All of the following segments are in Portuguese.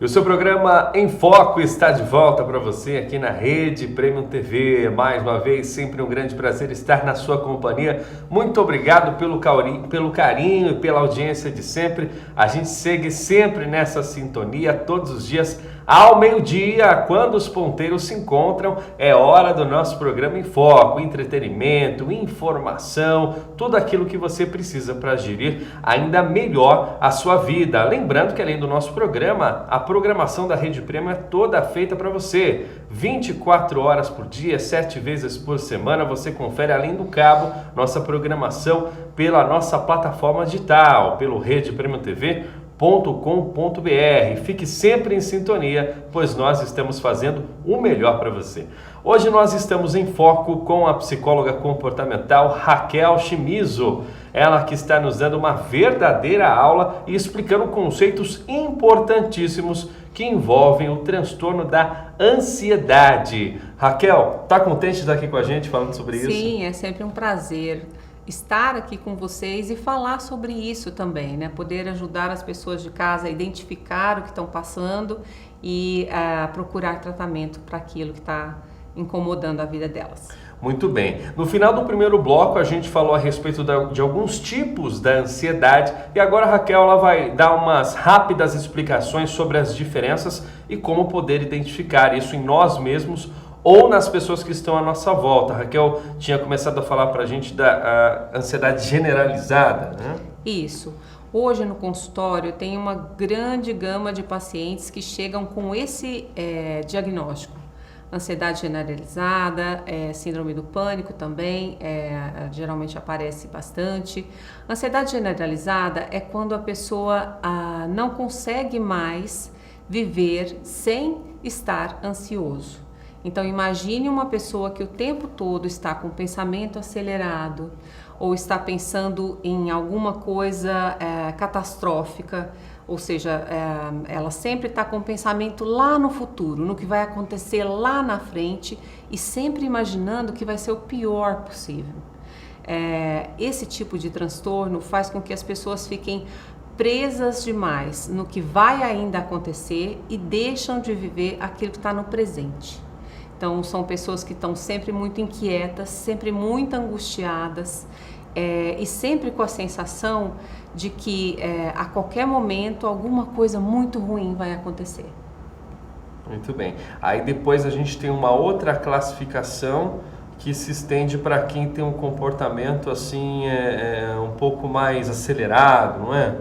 E o seu programa Em Foco está de volta para você aqui na Rede Premium TV. Mais uma vez, sempre um grande prazer estar na sua companhia. Muito obrigado pelo carinho e pela audiência de sempre. A gente segue sempre nessa sintonia, todos os dias ao meio-dia, quando os ponteiros se encontram. É hora do nosso programa Em Foco, entretenimento, informação, tudo aquilo que você precisa para gerir ainda melhor a sua vida. Lembrando que além do nosso programa, a programação da Rede Premium é toda feita para você. 24 horas por dia, 7 vezes por semana, você confere além do cabo nossa programação pela nossa plataforma digital, pelo redepremiumtv.com.br. Fique sempre em sintonia, pois nós estamos fazendo o melhor para você. Hoje nós estamos em foco com a psicóloga comportamental Raquel Chimizo. Ela que está nos dando uma verdadeira aula e explicando conceitos importantíssimos que envolvem o transtorno da ansiedade. Raquel, tá contente de estar aqui com a gente falando sobre isso? Sim, é sempre um prazer estar aqui com vocês e falar sobre isso também, né? Poder ajudar as pessoas de casa a identificar o que estão passando e procurar tratamento para aquilo que está incomodando a vida delas. Muito bem. No final do primeiro bloco, a gente falou a respeito de alguns tipos da ansiedade e agora a Raquel ela vai dar umas rápidas explicações sobre as diferenças e como poder identificar isso em nós mesmos ou nas pessoas que estão à nossa volta. A Raquel tinha começado a falar para a gente da ansiedade generalizada, né? Isso. Hoje no consultório tem uma grande gama de pacientes que chegam com esse diagnóstico. Ansiedade generalizada, síndrome do pânico também, geralmente aparece bastante. Ansiedade generalizada é quando a pessoa não consegue mais viver sem estar ansioso. Então imagine uma pessoa que o tempo todo está com o pensamento acelerado ou está pensando em alguma coisa catastrófica, ou seja, ela sempre está com o pensamento lá no futuro, no que vai acontecer lá na frente e sempre imaginando que vai ser o pior possível. Esse tipo de transtorno faz com que as pessoas fiquem presas demais no que vai ainda acontecer e deixam de viver aquilo que está no presente. Então, são pessoas que estão sempre muito inquietas, sempre muito angustiadas e sempre com a sensação de que a qualquer momento alguma coisa muito ruim vai acontecer. Muito bem. Aí depois a gente tem uma outra classificação que se estende para quem tem um comportamento assim um pouco mais acelerado, não é?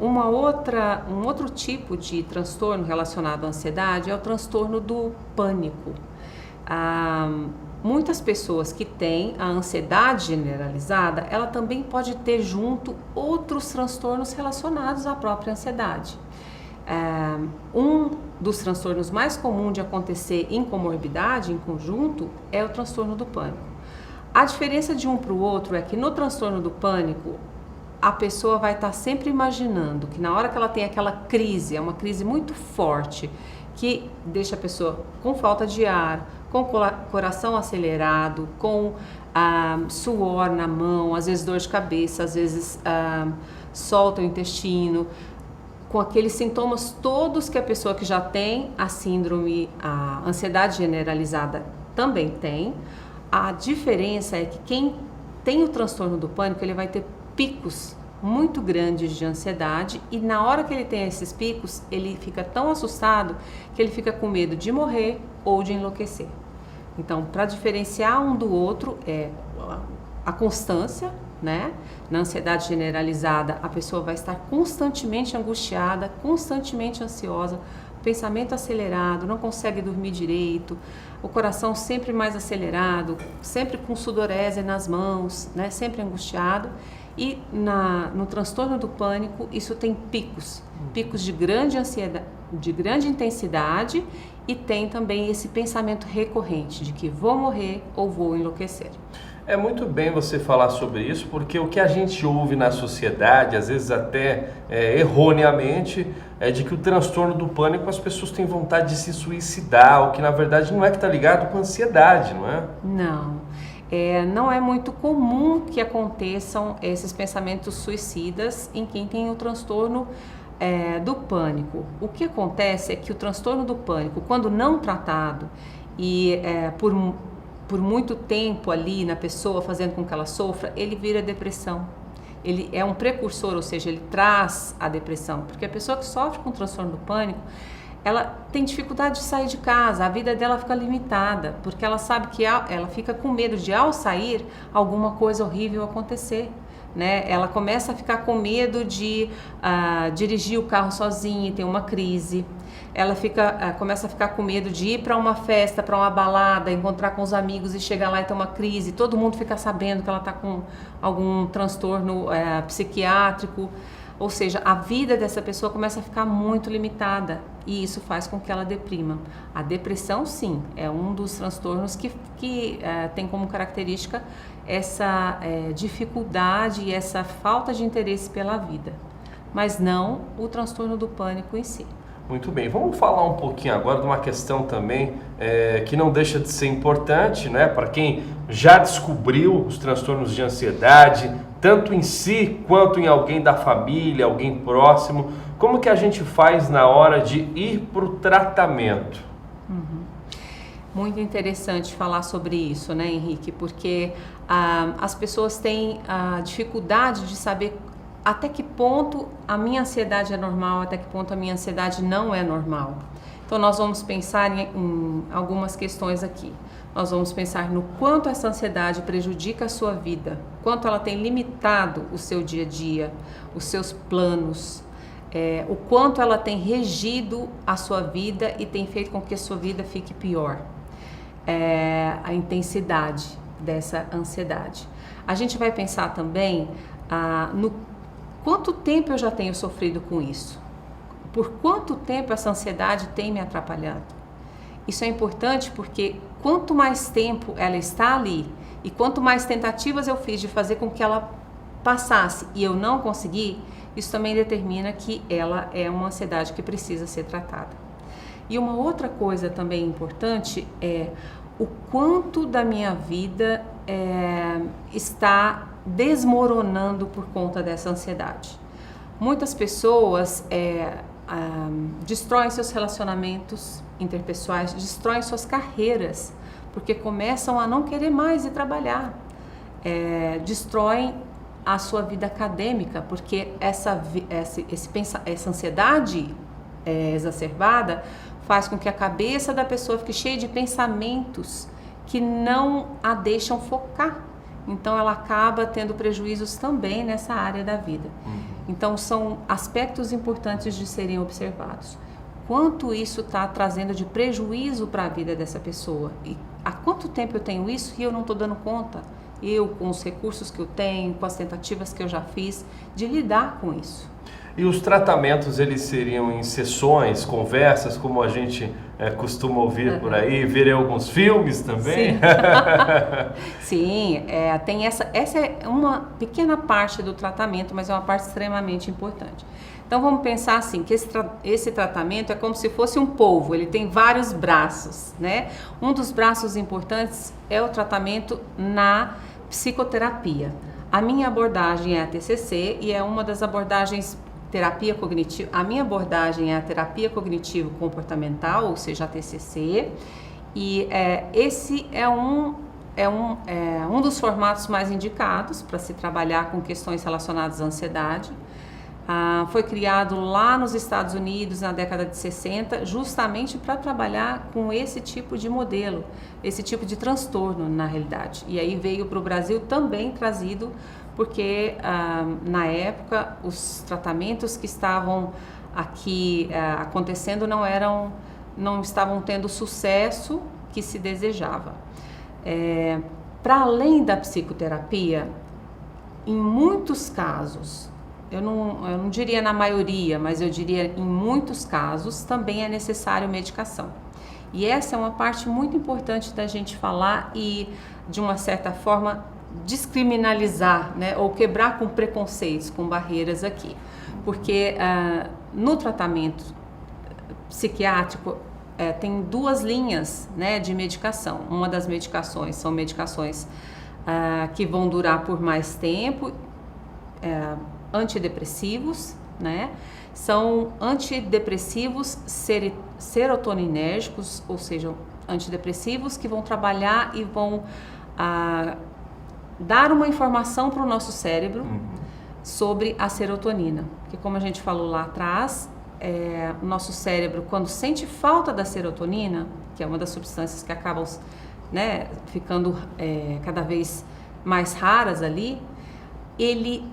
Um outro tipo de transtorno relacionado à ansiedade é o transtorno do pânico. Muitas pessoas que têm a ansiedade generalizada, ela também pode ter junto outros transtornos relacionados à própria ansiedade. Um dos transtornos mais comuns de acontecer em comorbidade, em conjunto, é o transtorno do pânico. A diferença de um para o outro é que no transtorno do pânico, a pessoa vai estar sempre imaginando que na hora que ela tem aquela crise, é uma crise muito forte, que deixa a pessoa com falta de ar, com coração acelerado, com suor na mão, às vezes dor de cabeça, às vezes solta o intestino, com aqueles sintomas todos que a pessoa que já tem a síndrome, a ansiedade generalizada também tem. A diferença é que quem tem o transtorno do pânico, ele vai ter picos muito grandes de ansiedade e na hora que ele tem esses picos, ele fica tão assustado que ele fica com medo de morrer ou de enlouquecer. Então, para diferenciar um do outro é a constância, né? Na ansiedade generalizada, a pessoa vai estar constantemente angustiada, constantemente ansiosa, pensamento acelerado, não consegue dormir direito, o coração sempre mais acelerado, sempre com sudorese nas mãos, né? Sempre angustiado. E no transtorno do pânico, isso tem picos de grande ansiedade, de grande intensidade e tem também esse pensamento recorrente de que vou morrer ou vou enlouquecer. É muito bem você falar sobre isso, porque o que a gente ouve na sociedade, às vezes até erroneamente, é de que o transtorno do pânico as pessoas têm vontade de se suicidar, o que na verdade não é que está ligado com a ansiedade, não é? Não. Não é muito comum que aconteçam esses pensamentos suicidas em quem tem o transtorno do pânico, o que acontece é que o transtorno do pânico, quando não tratado e por muito tempo ali na pessoa, fazendo com que ela sofra, ele vira depressão. Ele é um precursor, ou seja, ele traz a depressão, porque a pessoa que sofre com transtorno do pânico, ela tem dificuldade de sair de casa, a vida dela fica limitada, porque ela sabe que ela fica com medo de, ao sair, alguma coisa horrível acontecer. Né? Ela começa a ficar com medo de dirigir o carro sozinha e ter uma crise. Ela começa a ficar com medo de ir para uma festa, para uma balada, encontrar com os amigos e chegar lá e ter uma crise. Todo mundo fica sabendo que ela está com algum transtorno psiquiátrico. Ou seja, a vida dessa pessoa começa a ficar muito limitada e isso faz com que ela deprima. A depressão, sim, é um dos transtornos que tem como característica essa dificuldade e essa falta de interesse pela vida, mas não o transtorno do pânico em si. Muito bem, vamos falar um pouquinho agora de uma questão também que não deixa de ser importante, né, para quem já descobriu os transtornos de ansiedade, tanto em si quanto em alguém da família, alguém próximo. Como que a gente faz na hora de ir para o tratamento? Muito interessante falar sobre isso, né, Henrique? Porque as pessoas têm a dificuldade de saber até que ponto a minha ansiedade é normal, até que ponto a minha ansiedade não é normal. Então nós vamos pensar em algumas questões aqui. Nós vamos pensar no quanto essa ansiedade prejudica a sua vida, quanto ela tem limitado o seu dia a dia, os seus planos, o quanto ela tem regido a sua vida e tem feito com que a sua vida fique pior. A intensidade dessa ansiedade. A gente vai pensar também no quanto tempo eu já tenho sofrido com isso, por quanto tempo essa ansiedade tem me atrapalhado. Isso é importante porque quanto mais tempo ela está ali e quanto mais tentativas eu fiz de fazer com que ela passasse e eu não consegui, isso também determina que ela é uma ansiedade que precisa ser tratada. E uma outra coisa também importante é o quanto da minha vida está desmoronando por conta dessa ansiedade. Muitas pessoas destroem seus relacionamentos interpessoais, destroem suas carreiras, porque começam a não querer mais ir trabalhar, destroem a sua vida acadêmica, porque essa ansiedade exacerbada faz com que a cabeça da pessoa fique cheia de pensamentos que não a deixam focar. Então ela acaba tendo prejuízos também nessa área da vida. Então são aspectos importantes de serem observados. Quanto isso está trazendo de prejuízo para a vida dessa pessoa? E há quanto tempo eu tenho isso e eu não estou dando conta? Eu, com os recursos que eu tenho, com as tentativas que eu já fiz, de lidar com isso. E os tratamentos, eles seriam em sessões, conversas, como a gente costuma ouvir por aí, ver em alguns filmes também? Sim, tem essa é uma pequena parte do tratamento, mas é uma parte extremamente importante. Então vamos pensar assim, que esse tratamento é como se fosse um polvo, ele tem vários braços, né? Um dos braços importantes é o tratamento na psicoterapia. A minha abordagem é a TCC e é uma das abordagens terapia cognitiva. A minha abordagem é a terapia cognitivo-comportamental, ou seja, a TCC, e esse é um dos formatos mais indicados para se trabalhar com questões relacionadas à ansiedade. Foi criado lá nos Estados Unidos na década de 60, justamente para trabalhar com esse tipo de modelo, esse tipo de transtorno na realidade. E aí veio para o Brasil também trazido porque na época os tratamentos que estavam aqui acontecendo não estavam tendo o sucesso que se desejava. Para além da psicoterapia, em muitos casos, eu não diria na maioria, mas eu diria em muitos casos, também é necessário medicação. E essa é uma parte muito importante da gente falar e, de uma certa forma, descriminalizar, né, ou quebrar com preconceitos, com barreiras aqui. Porque no tratamento psiquiátrico tem duas linhas, né, de medicação. Uma das medicações são medicações que vão durar por mais tempo, antidepressivos, né? São antidepressivos serotoninérgicos, ou seja, antidepressivos que vão trabalhar e vão dar uma informação para o nosso cérebro sobre a serotonina. Porque como a gente falou lá atrás, o nosso cérebro, quando sente falta da serotonina, que é uma das substâncias que acabam, né, ficando cada vez mais raras ali, ele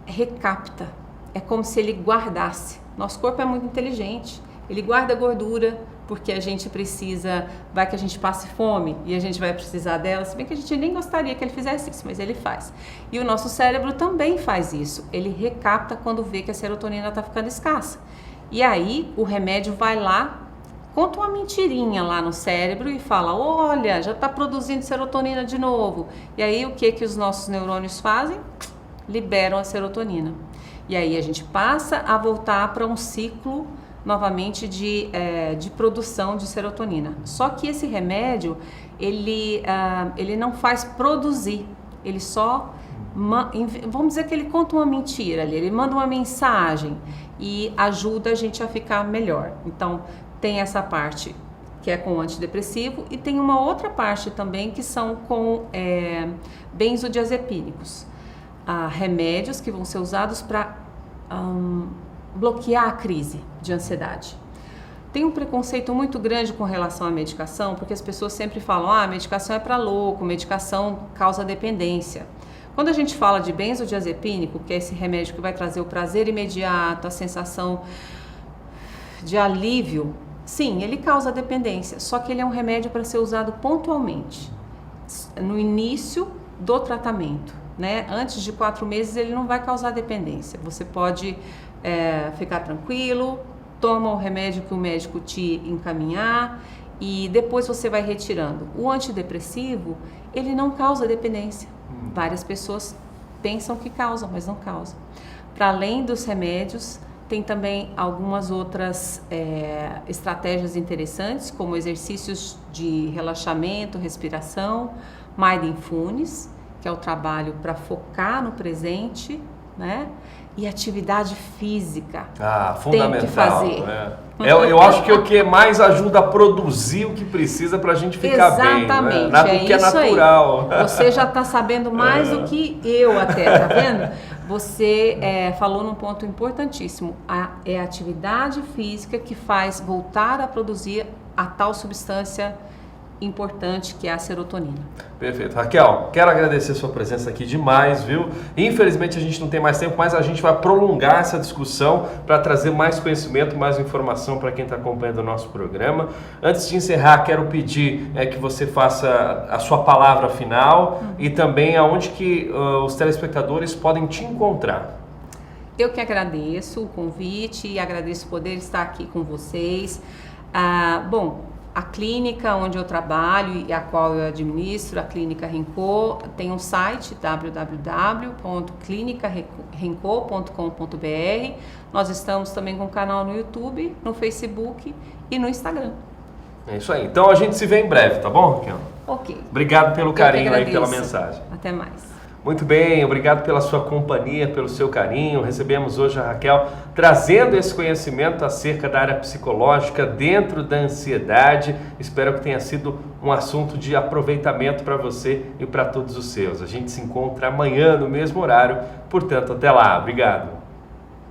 recapta. É como se ele guardasse. Nosso corpo é muito inteligente. Ele guarda gordura porque a gente precisa, vai que a gente passe fome e a gente vai precisar dela, se bem que a gente nem gostaria que ele fizesse isso, mas ele faz. E o nosso cérebro também faz isso. Ele recapta quando vê que a serotonina está ficando escassa. E aí o remédio vai lá, conta uma mentirinha lá no cérebro e fala, olha, já está produzindo serotonina de novo. E aí o que os nossos neurônios fazem? Liberam a serotonina. E aí a gente passa a voltar para um ciclo novamente de produção de serotonina. Só que esse remédio, ele não faz produzir, ele só, vamos dizer que ele conta uma mentira ali, ele manda uma mensagem e ajuda a gente a ficar melhor. Então, tem essa parte que é com o antidepressivo e tem uma outra parte também que são com benzodiazepínicos. Remédios que vão ser usados para bloquear a crise de ansiedade. Tem um preconceito muito grande com relação à medicação, porque as pessoas sempre falam, a medicação é para louco, medicação causa dependência. Quando a gente fala de benzodiazepínico, que é esse remédio que vai trazer o prazer imediato, a sensação de alívio, sim, ele causa dependência, só que ele é um remédio para ser usado pontualmente, no início do tratamento, né? Antes de 4 meses ele não vai causar dependência. Você pode ficar tranquilo, toma o remédio que o médico te encaminhar e depois você vai retirando. O antidepressivo, ele não causa dependência. Várias pessoas pensam que causa, mas não causa. Para além dos remédios, tem também algumas outras estratégias interessantes, como exercícios de relaxamento, respiração, mindfulness, que é o trabalho para focar no presente, né? E atividade física. Fundamental. Tem que fazer. Eu acho que é o que mais ajuda a produzir o que precisa para a gente ficar bem. Exatamente. Né? O que é natural. Aí. Você já está sabendo mais do que eu até, tá vendo? Você falou num ponto importantíssimo. É a atividade física que faz voltar a produzir a tal substância importante que é a serotonina. Perfeito. Raquel, quero agradecer a sua presença aqui demais, viu? Infelizmente a gente não tem mais tempo, mas a gente vai prolongar essa discussão para trazer mais conhecimento, mais informação para quem está acompanhando o nosso programa. Antes de encerrar, quero pedir que você faça a sua palavra final e também aonde que os telespectadores podem te encontrar. Eu que agradeço o convite e agradeço poder estar aqui com vocês. A clínica onde eu trabalho e a qual eu administro, a Clínica Renco, tem um site www.clinicarenco.com.br. Nós estamos também com um canal no YouTube, no Facebook e no Instagram. É isso aí. Então a gente se vê em breve, tá bom, Raquel? Ok. Obrigado pelo carinho aí, pela mensagem. Até mais. Muito bem, obrigado pela sua companhia, pelo seu carinho. Recebemos hoje a Raquel trazendo esse conhecimento acerca da área psicológica dentro da ansiedade. Espero que tenha sido um assunto de aproveitamento para você e para todos os seus. A gente se encontra amanhã no mesmo horário, portanto, até lá. Obrigado.